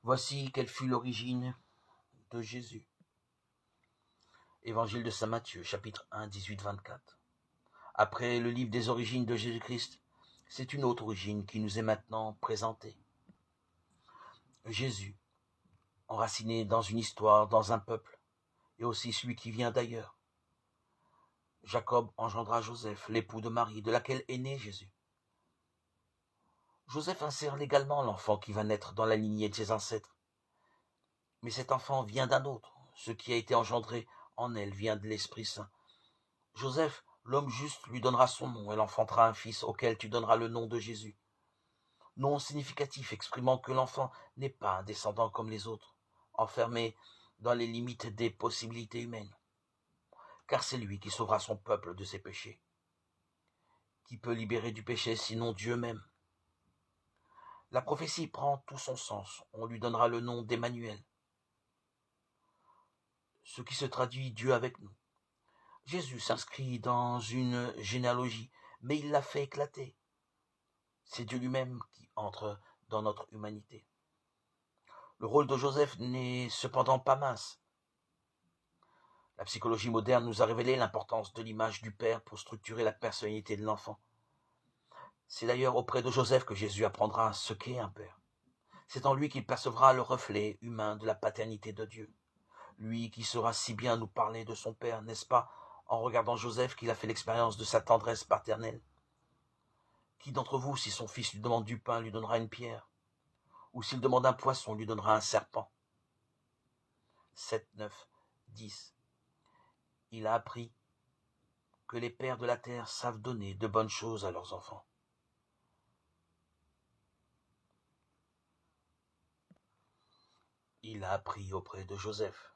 Voici quelle fut l'origine de Jésus. Évangile de saint Matthieu, chapitre 1, 18-24. Après le livre des origines de Jésus-Christ, c'est une autre origine qui nous est maintenant présentée. Jésus, enraciné dans une histoire, dans un peuple, et aussi celui qui vient d'ailleurs. Jacob engendra Joseph, l'époux de Marie, de laquelle est né Jésus. Joseph insère légalement l'enfant qui va naître dans la lignée de ses ancêtres. Mais cet enfant vient d'un autre. Ce qui a été engendré en elle vient de l'Esprit Saint. Joseph, l'homme juste, lui donnera son nom. Elle enfantera un fils auquel tu donneras le nom de Jésus. Nom significatif exprimant que l'enfant n'est pas un descendant comme les autres, enfermé dans les limites des possibilités humaines. Car c'est lui qui sauvera son peuple de ses péchés. Qui peut libérer du péché sinon Dieu même? La prophétie prend tout son sens. On lui donnera le nom d'Emmanuel, ce qui se traduit Dieu avec nous. Jésus s'inscrit dans une généalogie, mais il l'a fait éclater. C'est Dieu lui-même qui entre dans notre humanité. Le rôle de Joseph n'est cependant pas mince. La psychologie moderne nous a révélé l'importance de l'image du Père pour structurer la personnalité de l'enfant. C'est d'ailleurs auprès de Joseph que Jésus apprendra ce qu'est un père. C'est en lui qu'il percevra le reflet humain de la paternité de Dieu. Lui qui saura si bien nous parler de son Père, n'est-ce pas, en regardant Joseph qu'il a fait l'expérience de sa tendresse paternelle? Qui d'entre vous, si son fils lui demande du pain, lui donnera une pierre? Ou s'il demande un poisson, lui donnera un serpent? 7, 9, 10. Il a appris que les pères de la terre savent donner de bonnes choses à leurs enfants. Il a appris auprès de Joseph